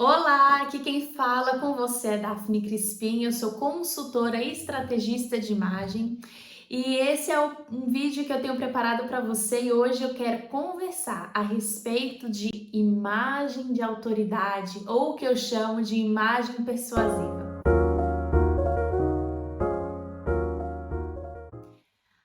Olá, aqui quem fala com você é Daphne Crispim, eu sou consultora e estrategista de imagem e esse é um vídeo que eu tenho preparado para você e hoje eu quero conversar a respeito de imagem de autoridade ou o que eu chamo de imagem persuasiva.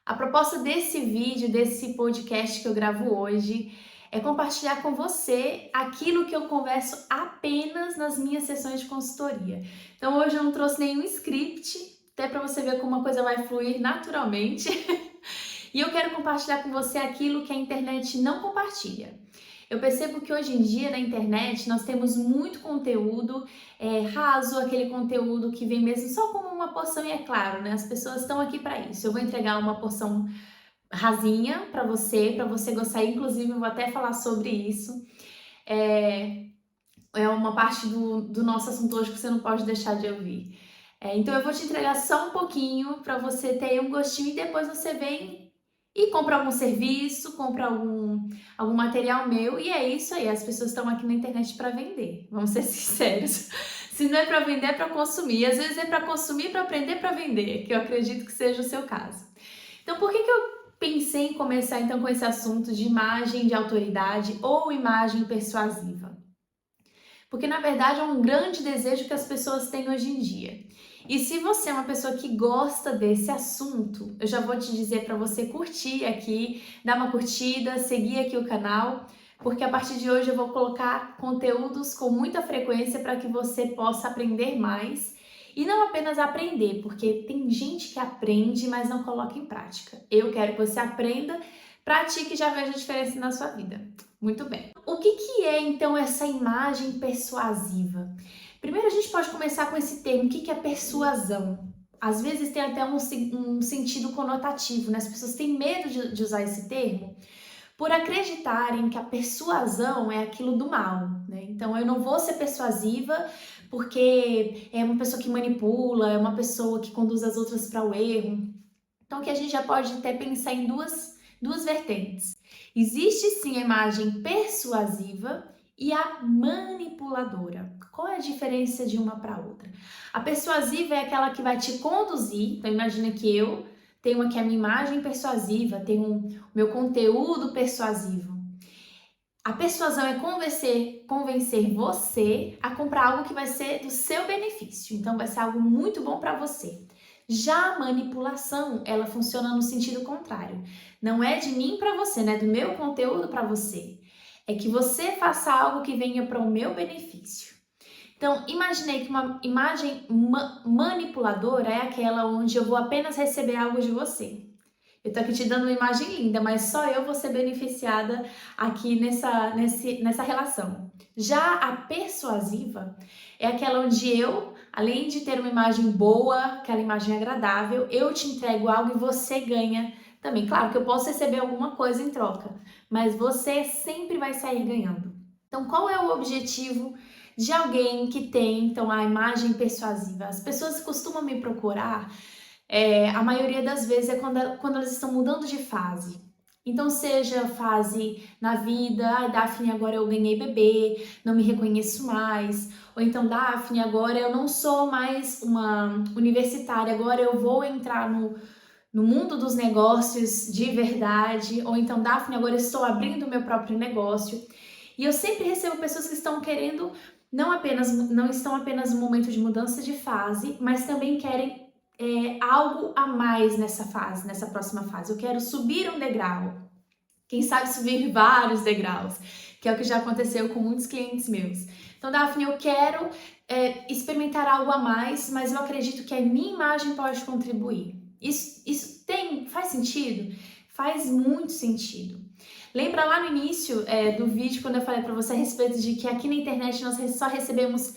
A proposta desse vídeo, desse podcast que eu gravo hoje, é compartilhar com você aquilo que eu converso apenas nas minhas sessões de consultoria. Então hoje eu não trouxe nenhum script, até para você ver como uma coisa vai fluir naturalmente. E eu quero compartilhar com você aquilo que a internet não compartilha. Eu percebo que hoje em dia na internet nós temos muito conteúdo raso, aquele conteúdo que vem mesmo só como uma porção, e é claro, né? As pessoas estão aqui para isso. Eu vou entregar uma porção rasinha para você gostar, inclusive eu vou até falar sobre isso. É uma parte do nosso assunto hoje que você não pode deixar de ouvir. Então eu vou te entregar só um pouquinho para você ter um gostinho e depois você vem e compra algum serviço, compra algum material meu e é isso aí. As pessoas estão aqui na internet para vender, vamos ser sinceros. Se não é para vender, é para consumir. E às vezes é para consumir, para aprender, para vender, que eu acredito que seja o seu caso. Então, por que eu pensei em começar então com esse assunto de imagem de autoridade ou imagem persuasiva? Porque na verdade é um grande desejo que as pessoas têm hoje em dia. E se você é uma pessoa que gosta desse assunto, eu já vou te dizer para você curtir aqui, dar uma curtida, seguir aqui o canal, porque a partir de hoje eu vou colocar conteúdos com muita frequência para que você possa aprender mais. E não apenas aprender, porque tem gente que aprende, mas não coloca em prática. Eu quero que você aprenda, pratique e já veja a diferença na sua vida. Muito bem. O que é então essa imagem persuasiva? Primeiro a gente pode começar com esse termo, o que é persuasão? Às vezes tem até um sentido conotativo, né? As pessoas têm medo de usar esse termo por acreditarem que a persuasão é aquilo do mal, né? Então eu não vou ser persuasiva porque é uma pessoa que manipula, é uma pessoa que conduz as outras para o erro. Então que a gente já pode até pensar em duas vertentes. Existe sim a imagem persuasiva e a manipuladora. Qual é a diferença de uma para outra? A persuasiva é aquela que vai te conduzir. Então imagina que eu tenho aqui a minha imagem persuasiva, tenho o meu conteúdo persuasivo. A persuasão é convencer você a comprar algo que vai ser do seu benefício. Então vai ser algo muito bom para você. Já a manipulação, ela funciona no sentido contrário. Não é de mim para você, né? Do meu conteúdo para você. É que você faça algo que venha para o meu benefício. Então, imaginei que uma imagem manipuladora é aquela onde eu vou apenas receber algo de você. Eu tô aqui te dando uma imagem linda, mas só eu vou ser beneficiada aqui nessa relação. Já a persuasiva é aquela onde eu, além de ter uma imagem boa, aquela imagem agradável, eu te entrego algo e você ganha também. Claro que eu posso receber alguma coisa em troca, mas você sempre vai sair ganhando. Então, qual é o objetivo de alguém que tem, então, a imagem persuasiva? As pessoas costumam me procurar a maioria das vezes é quando elas estão mudando de fase. Então, seja fase na vida, Daphne, agora eu ganhei bebê, não me reconheço mais. Ou então, Daphne, agora eu não sou mais uma universitária, agora eu vou entrar no mundo dos negócios de verdade. Ou então, Daphne, agora eu estou abrindo o meu próprio negócio. E eu sempre recebo pessoas que estão querendo, não estão apenas no momento de mudança de fase, mas também querem algo a mais nessa fase, nessa próxima fase. Eu quero subir um degrau. Quem sabe subir vários degraus, que é o que já aconteceu com muitos clientes meus. Então, Daphne, eu quero experimentar algo a mais, mas eu acredito que a minha imagem pode contribuir. Isso faz sentido? Faz muito sentido. Lembra lá no início do vídeo, quando eu falei para você a respeito de que aqui na internet nós só recebemos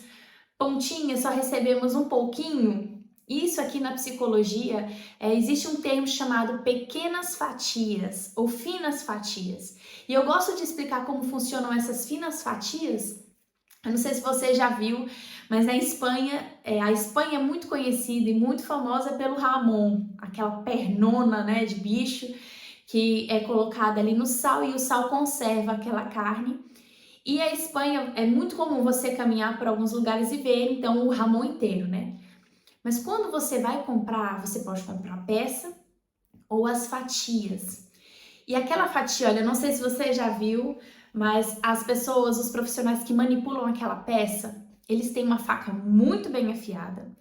pontinhas, só recebemos um pouquinho? Isso aqui na psicologia, existe um termo chamado pequenas fatias ou finas fatias. E eu gosto de explicar como funcionam essas finas fatias. Eu não sei se você já viu, mas na Espanha, a Espanha é muito conhecida e muito famosa pelo Ramon, aquela pernona, né, de bicho que é colocada ali no sal e o sal conserva aquela carne. E a Espanha é muito comum você caminhar por alguns lugares e ver então o ramon inteiro, né? Mas quando você vai comprar, você pode comprar a peça ou as fatias. E aquela fatia, olha, não sei se você já viu, mas as pessoas, os profissionais que manipulam aquela peça, eles têm uma faca muito bem afiada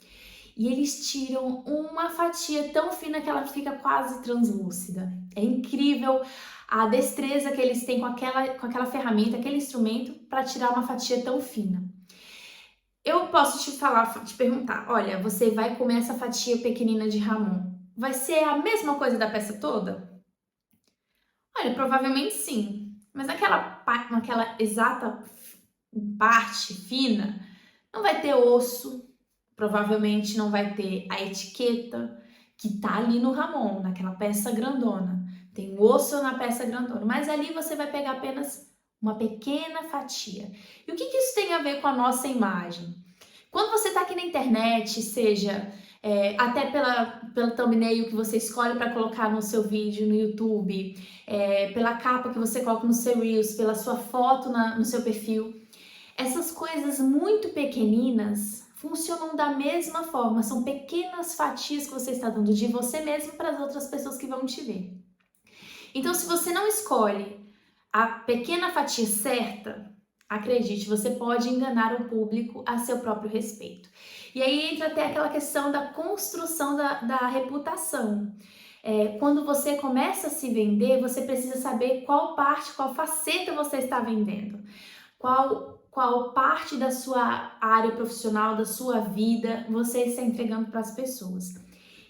e eles tiram uma fatia tão fina que ela fica quase translúcida. É incrível a destreza que eles têm com aquela ferramenta, aquele instrumento, para tirar uma fatia tão fina. Eu posso te perguntar, olha, você vai comer essa fatia pequenina de Ramon, vai ser a mesma coisa da peça toda? Olha, provavelmente sim, mas naquela exata parte fina, não vai ter osso, provavelmente não vai ter a etiqueta que tá ali no Ramon, naquela peça grandona. Tem osso na peça grandona, mas ali você vai pegar apenas uma pequena fatia. E o que isso tem a ver com a nossa imagem? Quando você está aqui na internet, seja até pela thumbnail que você escolhe para colocar no seu vídeo no YouTube, pela capa que você coloca no seu Reels, pela sua foto no seu perfil, essas coisas muito pequeninas funcionam da mesma forma, são pequenas fatias que você está dando de você mesmo para as outras pessoas que vão te ver. Então, se você não escolhe a pequena fatia certa, acredite, você pode enganar o público a seu próprio respeito. E aí entra até aquela questão da construção da reputação. Quando você começa a se vender, você precisa saber qual parte, qual faceta você está vendendo. Qual parte da sua área profissional, da sua vida, você está entregando para as pessoas.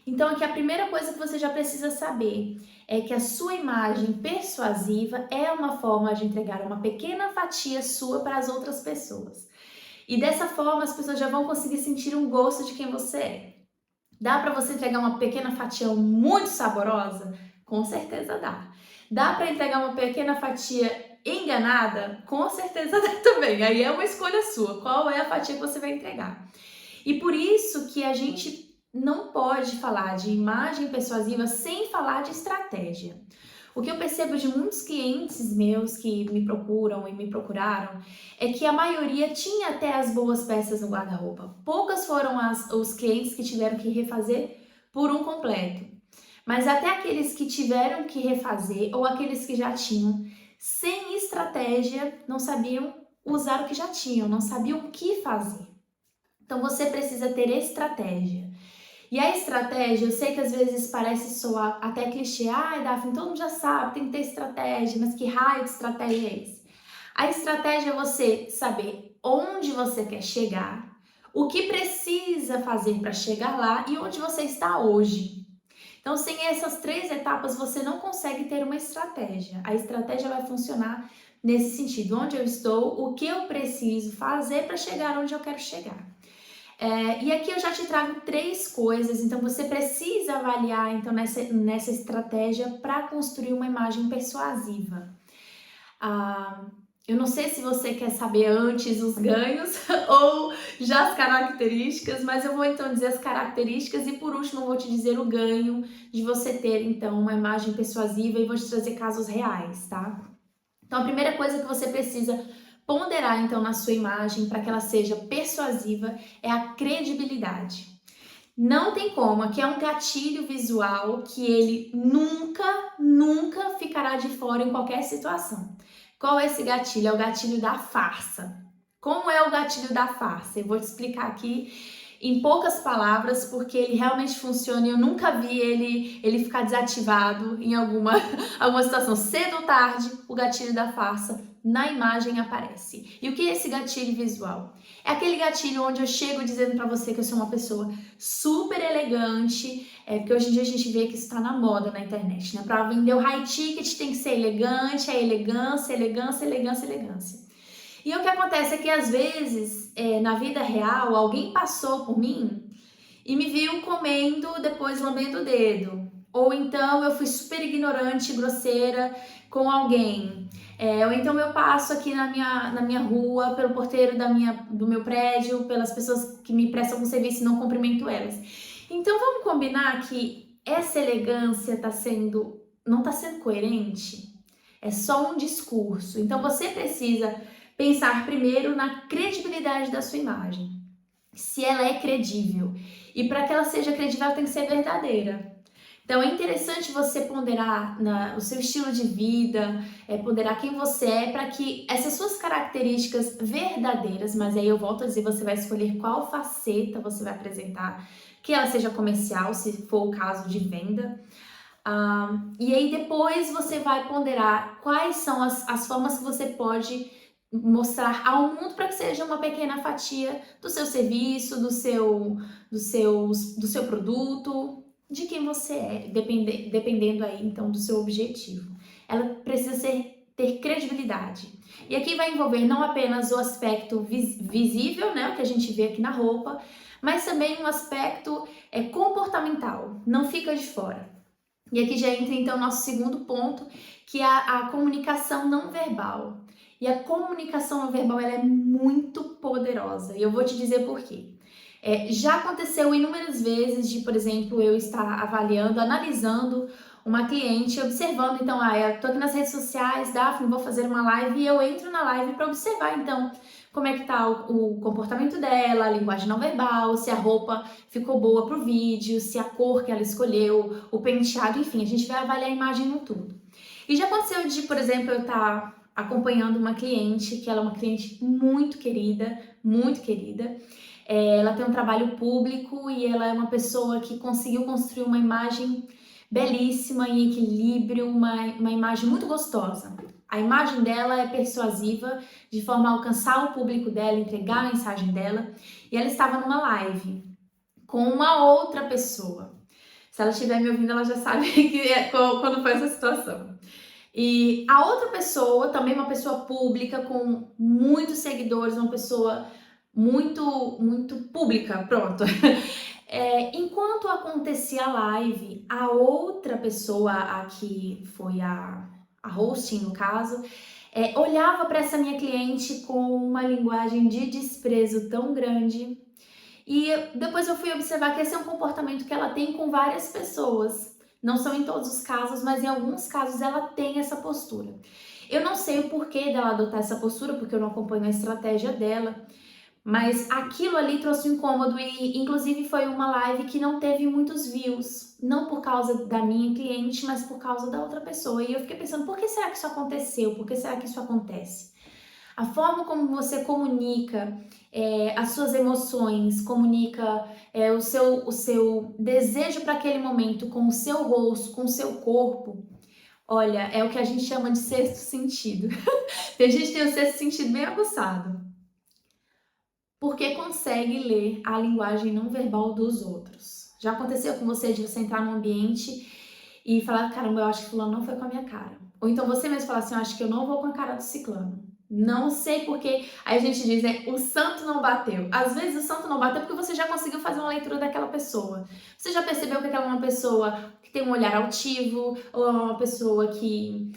Então, aqui a primeira coisa que você já precisa saber é que a sua imagem persuasiva é uma forma de entregar uma pequena fatia sua para as outras pessoas. E dessa forma, as pessoas já vão conseguir sentir um gosto de quem você é. Dá para você entregar uma pequena fatia muito saborosa? Com certeza dá. Dá para entregar uma pequena fatia enganada? Com certeza dá também. Aí é uma escolha sua. Qual é a fatia que você vai entregar? E por isso que a gente não pode falar de imagem persuasiva sem falar de estratégia. O que eu percebo de muitos clientes meus que me procuram e me procuraram é que a maioria tinha até as boas peças no guarda-roupa. Poucas foram os clientes que tiveram que refazer por um completo. Mas até aqueles que tiveram que refazer ou aqueles que já tinham, sem estratégia, não sabiam usar o que já tinham, não sabiam o que fazer. Então você precisa ter estratégia. E a estratégia, eu sei que às vezes parece soar até clichê, Daphne, todo mundo já sabe, tem que ter estratégia, mas que raio de estratégia é esse? A estratégia é você saber onde você quer chegar, o que precisa fazer para chegar lá e onde você está hoje. Então, sem essas 3 etapas, você não consegue ter uma estratégia. A estratégia vai funcionar nesse sentido, onde eu estou, o que eu preciso fazer para chegar onde eu quero chegar. E aqui eu já te trago 3 coisas, então você precisa avaliar então nessa estratégia para construir uma imagem persuasiva. Eu não sei se você quer saber antes os ganhos ou já as características, mas eu vou então dizer as características e por último eu vou te dizer o ganho de você ter então uma imagem persuasiva e vou te trazer casos reais, tá? Então a primeira coisa que você precisa ponderar então na sua imagem para que ela seja persuasiva é a credibilidade. Não tem como, aqui é um gatilho visual que ele nunca ficará de fora em qualquer situação. Qual é esse gatilho? É o gatilho da farsa. Como é o gatilho da farsa? Eu vou te explicar aqui em poucas palavras, porque ele realmente funciona e eu nunca vi ele ficar desativado em alguma situação. Cedo ou tarde, o gatilho da farsa na imagem aparece. E o que é esse gatilho visual? É aquele gatilho onde eu chego dizendo pra você que eu sou uma pessoa super elegante, porque hoje em dia a gente vê que isso tá na moda na internet, né? Pra vender o high ticket tem que ser elegante, é elegância, elegância, elegância, elegância. E o que acontece é que às vezes, na vida real, alguém passou por mim e me viu comendo, depois lambendo o dedo. Ou então eu fui super ignorante, grosseira com alguém. Ou então eu passo aqui na minha rua, pelo porteiro do meu prédio, pelas pessoas que me prestam algum serviço e não cumprimento elas. Então vamos combinar que essa elegância não está sendo coerente? É só um discurso. Então você precisa pensar primeiro na credibilidade da sua imagem. Se ela é credível. E para que ela seja credível, ela tem que ser verdadeira. Então é interessante você ponderar o seu estilo de vida, ponderar quem você é, para que essas suas características verdadeiras, mas aí eu volto a dizer, você vai escolher qual faceta você vai apresentar, que ela seja comercial, se for o caso de venda. E aí depois você vai ponderar quais são as formas que você pode mostrar ao mundo para que seja uma pequena fatia do seu serviço, do seu produto, de quem você é, dependendo aí então do seu objetivo. Ela precisa ter credibilidade. E aqui vai envolver não apenas o aspecto visível, né, o que a gente vê aqui na roupa, mas também um aspecto comportamental, não fica de fora. E aqui já entra então o nosso segundo ponto, que é a comunicação não verbal. E a comunicação não verbal ela é muito poderosa, e eu vou te dizer por quê. Já aconteceu inúmeras vezes de, por exemplo, eu estar avaliando, analisando uma cliente, observando, então, eu tô aqui nas redes sociais, Daphne, vou fazer uma live, e eu entro na live para observar, então, como é que tá o comportamento dela, a linguagem não verbal, se a roupa ficou boa pro vídeo, se a cor que ela escolheu, o penteado, enfim, a gente vai avaliar a imagem no todo. E já aconteceu de, por exemplo, eu estar acompanhando uma cliente, que ela é uma cliente muito querida, ela tem um trabalho público e ela é uma pessoa que conseguiu construir uma imagem belíssima, em equilíbrio, uma imagem muito gostosa. A imagem dela é persuasiva, de forma a alcançar o público dela, entregar a mensagem dela. E ela estava numa live com uma outra pessoa. Se ela estiver me ouvindo, ela já sabe quando foi essa situação. E a outra pessoa, também uma pessoa pública, com muitos seguidores, uma pessoa muito pública, pronto. Enquanto acontecia a live, a outra pessoa, a que foi a hosting no caso, olhava para essa minha cliente com uma linguagem de desprezo tão grande. E depois eu fui observar que esse é um comportamento que ela tem com várias pessoas. Não são em todos os casos, mas em alguns casos ela tem essa postura. Eu não sei o porquê dela adotar essa postura, porque eu não acompanho a estratégia dela, mas aquilo ali trouxe um incômodo e inclusive foi uma live que não teve muitos views, não por causa da minha cliente, mas por causa da outra pessoa. E eu fiquei pensando, por que será que isso aconteceu? Por que será que isso acontece? A forma como você comunica as suas emoções, comunica o seu desejo para aquele momento com o seu rosto, com o seu corpo, olha, é o que a gente chama de sexto sentido. Tem gente que tem o sexto sentido bem aguçado, porque consegue ler a linguagem não verbal dos outros. Já aconteceu com você de você entrar num ambiente e falar, caramba, eu acho que fulano não foi com a minha cara. Ou então você mesmo falar assim, eu acho que eu não vou com a cara do ciclano. Não sei porque, aí a gente diz, o santo não bateu. Às vezes o santo não bateu porque você já conseguiu fazer uma leitura daquela pessoa. Você já percebeu que aquela é uma pessoa que tem um olhar altivo, ou é uma pessoa que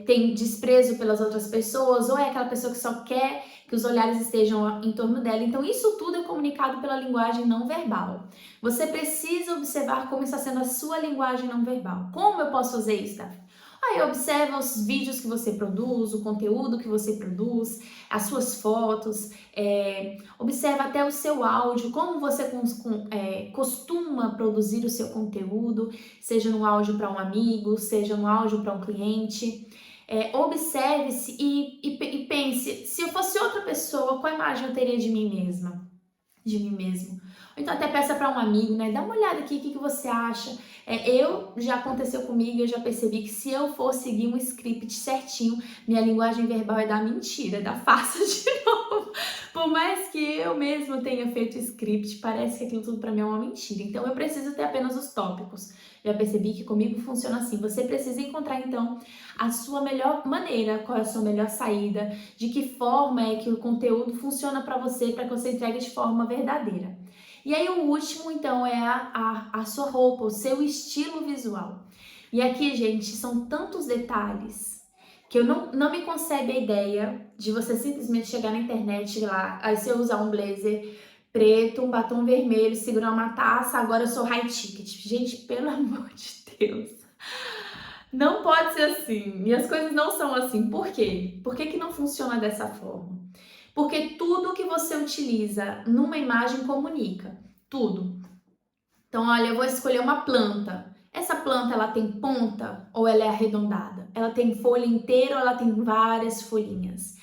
tem desprezo pelas outras pessoas, ou é aquela pessoa que só quer que os olhares estejam em torno dela. Então isso tudo é comunicado pela linguagem não verbal. Você precisa observar como está sendo a sua linguagem não verbal. Como eu posso fazer isso, Daphne? Aí observa os vídeos que você produz, o conteúdo que você produz, as suas fotos, observa até o seu áudio, como você costuma produzir o seu conteúdo, seja no áudio para um amigo, seja no áudio para um cliente. Observe-se e pense, se eu fosse outra pessoa, qual imagem eu teria de mim mesma? De mim mesmo. Ou então até peça para um amigo, né? Dá uma olhada aqui, o que você acha? Já aconteceu comigo, eu já percebi que se eu for seguir um script certinho, minha linguagem verbal é da mentira, é da farsa de novo. Por mais que eu mesma tenha feito o script, parece que aquilo tudo para mim é uma mentira. Então eu preciso ter apenas os tópicos. Já percebi que comigo funciona assim. Você precisa encontrar então a sua melhor maneira, qual é a sua melhor saída, de que forma é que o conteúdo funciona para você entregue de forma verdadeira. E aí o último, então, é a sua roupa, o seu estilo visual. E aqui, gente, são tantos detalhes que eu não me concebe a ideia de você simplesmente chegar na internet lá, aí você usar um blazer preto, um batom vermelho, segurar uma taça, agora eu sou high ticket. Gente, pelo amor de Deus. Não pode ser assim. E as coisas não são assim. Por quê? Por que que não funciona dessa forma? Porque tudo que você utiliza numa imagem comunica. Tudo. Então, olha, eu vou escolher uma planta. Essa planta, ela tem ponta ou ela é arredondada? Ela tem folha inteira ou ela tem várias folhinhas?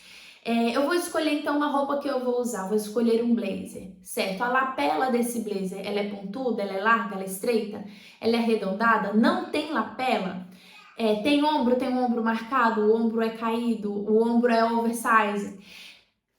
Eu vou escolher então uma roupa que eu vou usar, vou escolher um blazer, certo? A lapela desse blazer, ela é pontuda, ela é larga, ela é estreita, ela é arredondada, não tem lapela? Tem um ombro marcado, o ombro é caído, o ombro é oversize.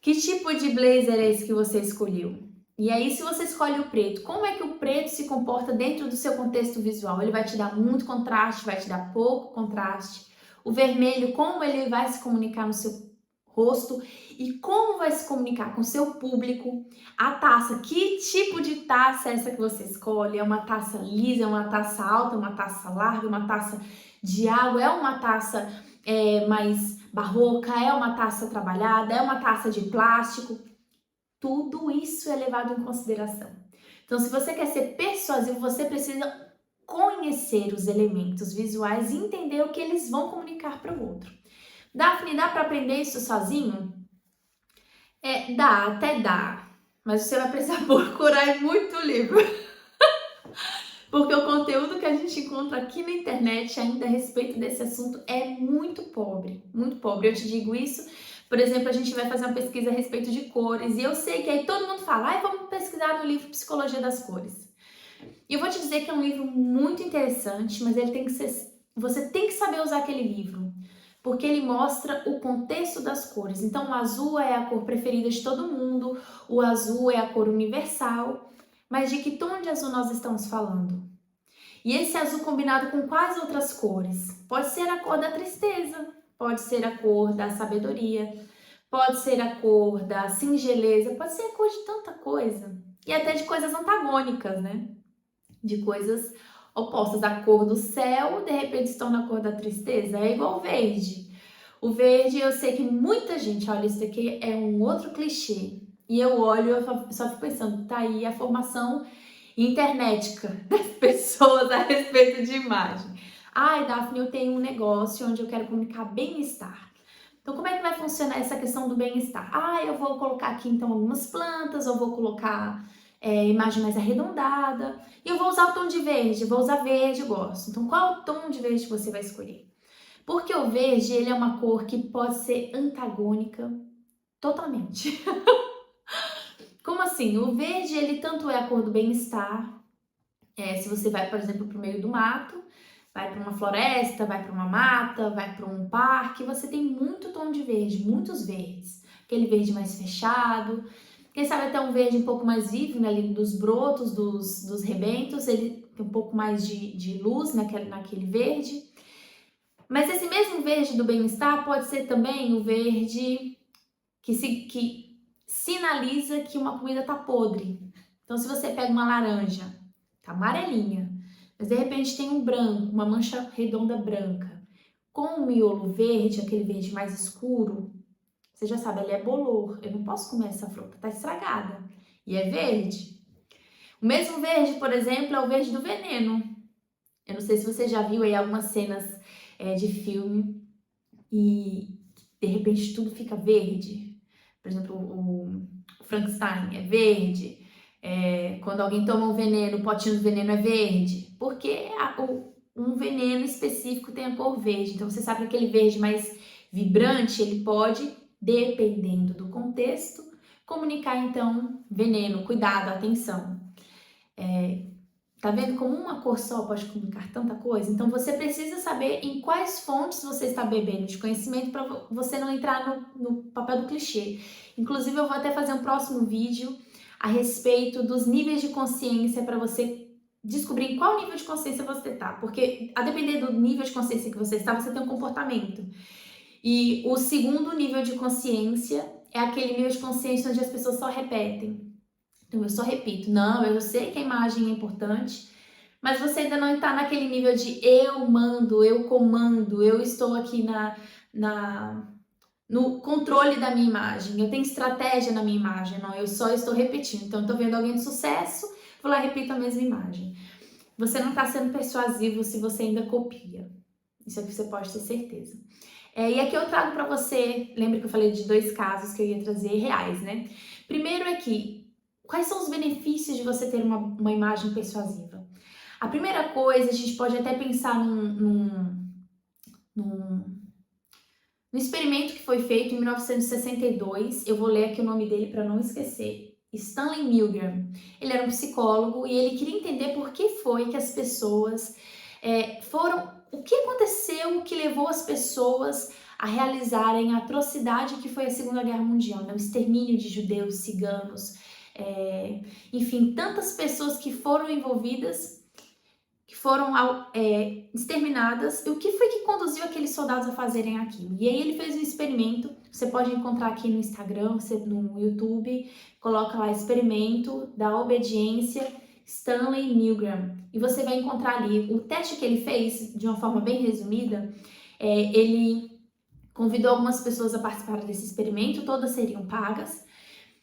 Que tipo de blazer é esse que você escolheu? E aí, se você escolhe o preto, como é que o preto se comporta dentro do seu contexto visual? Ele vai te dar muito contraste, vai te dar pouco contraste. O vermelho, como ele vai se comunicar no seu rosto e como vai se comunicar com o seu público. A taça, que tipo de taça é essa que você escolhe? É uma taça lisa, é uma taça alta, é uma taça larga, é uma taça de água, é uma taça mais barroca, é uma taça trabalhada, é uma taça de plástico. Tudo isso é levado em consideração. Então, se você quer ser persuasivo, você precisa conhecer os elementos visuais e entender o que eles vão comunicar para o outro. Daphne, dá para aprender isso sozinho? Dá, até dá. Mas você vai precisar procurar em muito livro. Porque o conteúdo que a gente encontra aqui na internet ainda a respeito desse assunto é muito pobre, muito pobre. Eu te digo isso, por exemplo, a gente vai fazer uma pesquisa a respeito de cores e eu sei que aí todo mundo fala, vamos pesquisar no livro Psicologia das Cores. E eu vou te dizer que é um livro muito interessante, mas ele tem que ser, você tem que saber usar aquele livro, porque ele mostra o contexto das cores. Então, o azul é a cor preferida de todo mundo, o azul é a cor universal. Mas de que tom de azul nós estamos falando? E esse azul combinado com quais outras cores? Pode ser a cor da tristeza, pode ser a cor da sabedoria, pode ser a cor da singeleza, pode ser a cor de tanta coisa. E até de coisas antagônicas, né? De coisas opostas. A cor do céu, de repente, se torna a cor da tristeza. É igual o verde. O verde, eu sei que muita gente olha isso aqui, é um outro clichê. E eu olho e só fico pensando, tá aí a formação internética das pessoas a respeito de imagem. Ai, Daphne, eu tenho um negócio onde eu quero comunicar bem-estar. Então, como é que vai funcionar essa questão do bem-estar? Eu vou colocar aqui, então, algumas plantas, ou vou colocar imagem mais arredondada. E eu vou usar o tom de verde, vou usar verde, eu gosto. Então, qual o tom de verde que você vai escolher? Porque o verde, ele é uma cor que pode ser antagônica totalmente. Como assim? O verde, ele tanto é a cor do bem-estar, se você vai, por exemplo, para o meio do mato, vai para uma floresta, vai para uma mata, vai para um parque, você tem muito tom de verde, muitos verdes. Aquele verde mais fechado, quem sabe até um verde um pouco mais vivo, né, ali dos brotos, dos rebentos, ele tem um pouco mais de luz naquele verde. Mas esse mesmo verde do bem-estar pode ser também o verde que sinaliza que uma comida tá podre. Então, se você pega uma laranja, tá amarelinha, mas de repente tem um branco, uma mancha redonda branca, com o miolo verde, aquele verde mais escuro, você já sabe, ela é bolor, eu não posso comer essa fruta, tá estragada. E é verde. O mesmo verde, por exemplo, é o verde do veneno. Eu não sei se você já viu aí algumas cenas de filme e de repente tudo fica verde. Por exemplo, o Frankenstein é verde. Quando alguém toma um veneno, o potinho do veneno é verde. Porque um veneno específico tem a cor verde. Então você sabe que aquele verde mais vibrante, ele pode, dependendo do contexto, comunicar então veneno, cuidado, atenção. Tá vendo como uma cor só pode comunicar tanta coisa? Então você precisa saber em quais fontes você está bebendo de conhecimento para você não entrar no papel do clichê. Inclusive eu vou até fazer um próximo vídeo a respeito dos níveis de consciência para você descobrir em qual nível de consciência você está. Porque a depender do nível de consciência que você está, você tem um comportamento. E o segundo nível de consciência é aquele nível de consciência onde as pessoas só repetem. Então, eu só repito, não, eu sei que a imagem é importante, mas você ainda não está naquele nível de eu mando, eu comando, eu estou aqui no controle da minha imagem, eu tenho estratégia na minha imagem, não, eu só estou repetindo. Então, eu estou vendo alguém de sucesso, vou lá e repito a mesma imagem. Você não está sendo persuasivo se você ainda copia. Isso aqui você pode ter certeza. E aqui eu trago para você, lembra que eu falei de 2 casos que eu ia trazer reais, né? Primeiro é que, quais são os benefícios de você ter uma imagem persuasiva? A primeira coisa, a gente pode até pensar num experimento que foi feito em 1962, eu vou ler aqui o nome dele para não esquecer. Stanley Milgram. Ele era um psicólogo e ele queria entender por que foi que as pessoas o que aconteceu que levou as pessoas a realizarem a atrocidade que foi a Segunda Guerra Mundial, né? O extermínio de judeus, ciganos, enfim, tantas pessoas que foram envolvidas, que foram exterminadas, e o que foi que conduziu aqueles soldados a fazerem aquilo? E aí ele fez um experimento, você pode encontrar aqui no Instagram, no YouTube, coloca lá experimento da obediência Stanley Milgram, e você vai encontrar ali o teste que ele fez, de uma forma bem resumida. Ele convidou algumas pessoas a participar desse experimento, todas seriam pagas,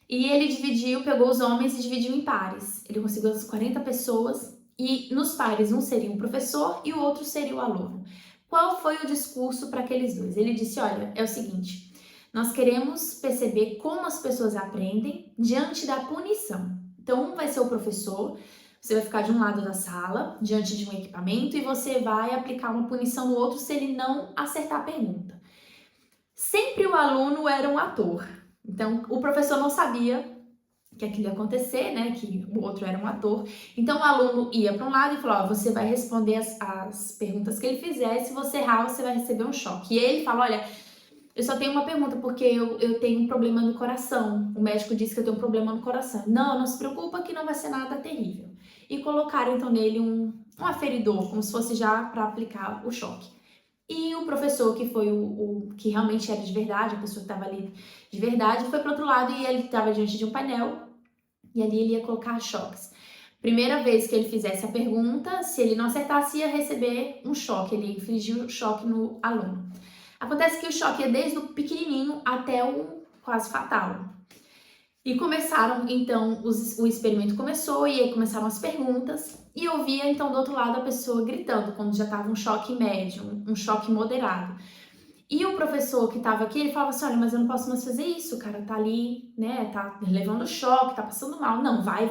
e ele pegou os homens e dividiu em pares. Ele conseguiu as 40 pessoas, e nos pares um seria um professor e o outro seria o aluno. Qual foi o discurso para aqueles dois? Ele disse, olha, é o seguinte, nós queremos perceber como as pessoas aprendem diante da punição. Então, um vai ser o professor, você vai ficar de um lado da sala, diante de um equipamento, e você vai aplicar uma punição no outro se ele não acertar a pergunta. Sempre o aluno era um ator. Então, o professor não sabia que aquilo ia acontecer, né? Que o outro era um ator. Então, o aluno ia para um lado e falou, ó, você vai responder as perguntas que ele fizer, se você errar, você vai receber um choque. E ele fala, olha, eu só tenho uma pergunta, porque eu tenho um problema no coração. O médico disse que eu tenho um problema no coração. Não se preocupa que não vai ser nada terrível. E colocaram, então, nele um aferidor, como se fosse já para aplicar o choque. E o professor, que foi o que realmente era de verdade, a pessoa que estava ali de verdade, foi para outro lado e ele estava diante de um painel e ali ele ia colocar choques. Primeira vez que ele fizesse a pergunta, se ele não acertasse, ia receber um choque, ele infligiu um choque no aluno. Acontece que o choque ia desde o pequenininho até o quase fatal. E começaram, então, o experimento começou e aí começaram as perguntas e eu via, então, do outro lado a pessoa gritando, quando já estava um choque médio, um choque moderado. E o professor que estava aqui, ele falava assim, olha, mas eu não posso mais fazer isso, o cara tá ali, né, tá levando choque, tá passando mal. Não, vai.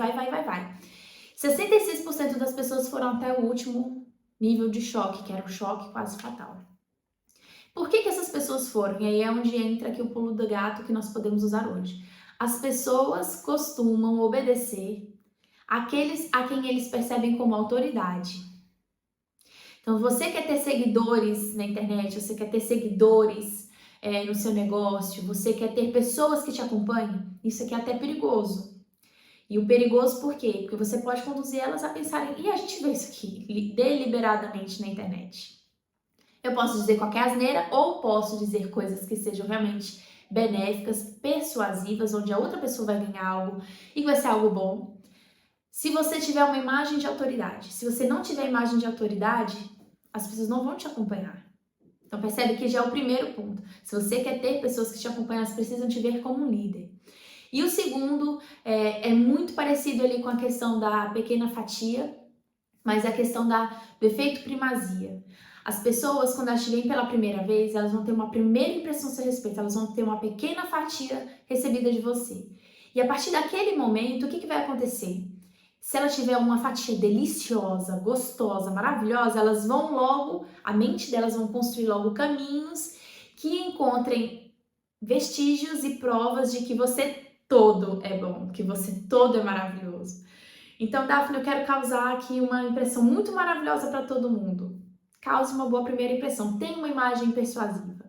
66% das pessoas foram até o último nível de choque, que era o choque quase fatal. Por que essas pessoas foram? E aí é onde entra aqui o pulo do gato que nós podemos usar hoje. As pessoas costumam obedecer àqueles a quem eles percebem como autoridade. Então, você quer ter seguidores na internet, você quer ter seguidores no seu negócio, você quer ter pessoas que te acompanhem, isso aqui é até perigoso. E o perigoso por quê? Porque você pode conduzir elas a pensarem, e a gente vê isso aqui deliberadamente na internet. Eu posso dizer qualquer asneira ou posso dizer coisas que sejam realmente benéficas, persuasivas, onde a outra pessoa vai ganhar algo e vai ser algo bom. Se você tiver uma imagem de autoridade, se você não tiver imagem de autoridade, as pessoas não vão te acompanhar. Então percebe que já é o primeiro ponto. Se você quer ter pessoas que te acompanham, elas precisam te ver como um líder. E o segundo é muito parecido ali com a questão da pequena fatia, mas é a questão do efeito primazia. As pessoas, quando elas te veem pela primeira vez, elas vão ter uma primeira impressão a seu respeito, elas vão ter uma pequena fatia recebida de você. E a partir daquele momento, o que vai acontecer? Se ela tiver uma fatia deliciosa, gostosa, maravilhosa, elas vão logo, a mente delas vão construir logo caminhos que encontrem vestígios e provas de que você todo é bom, que você todo é maravilhoso. Então, Daphne, eu quero causar aqui uma impressão muito maravilhosa para todo mundo. Cause uma boa primeira impressão, tenha uma imagem persuasiva.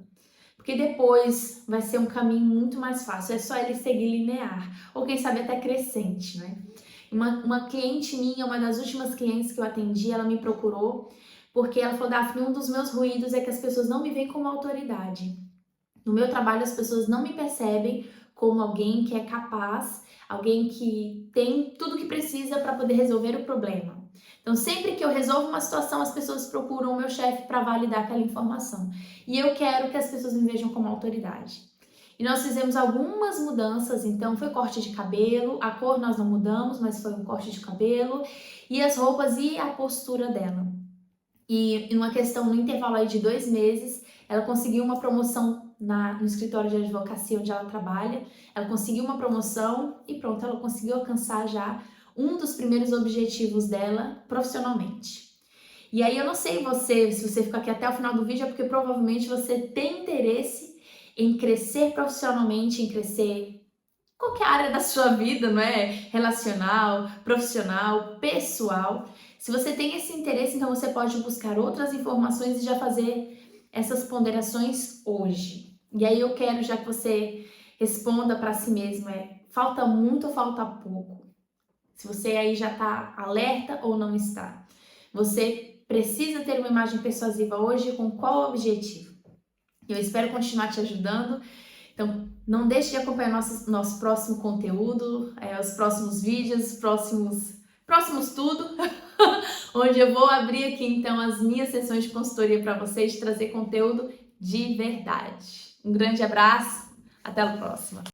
Porque depois vai ser um caminho muito mais fácil, é só ele seguir linear, ou quem sabe até crescente, né? Uma cliente minha, uma das últimas clientes que eu atendi, ela me procurou porque ela falou, Daphne, um dos meus ruídos é que as pessoas não me veem como autoridade. No meu trabalho, as pessoas não me percebem como alguém que é capaz, alguém que tem tudo que precisa para poder resolver o problema. Então, sempre que eu resolvo uma situação, as pessoas procuram o meu chefe para validar aquela informação. E eu quero que as pessoas me vejam como autoridade. E nós fizemos algumas mudanças, então foi corte de cabelo, a cor nós não mudamos, mas foi um corte de cabelo, e as roupas e a postura dela. E numa questão, no intervalo aí de 2 meses, ela conseguiu uma promoção no escritório de advocacia onde ela trabalha. Ela conseguiu uma promoção e pronto, ela conseguiu alcançar já um dos primeiros objetivos dela profissionalmente. E aí eu não sei se você ficou aqui até o final do vídeo, é porque provavelmente você tem interesse em crescer profissionalmente, em crescer qualquer área da sua vida, não é? Relacional, profissional, pessoal. Se você tem esse interesse, então você pode buscar outras informações e já fazer essas ponderações hoje. E aí eu quero já que você responda para si mesmo, falta muito ou falta pouco? Se você aí já está alerta ou não está. Você precisa ter uma imagem persuasiva hoje com qual objetivo? Eu espero continuar te ajudando. Então, não deixe de acompanhar nosso próximo conteúdo, os próximos vídeos, próximos tudo, onde eu vou abrir aqui então as minhas sessões de consultoria para vocês, trazer conteúdo de verdade. Um grande abraço, até a próxima!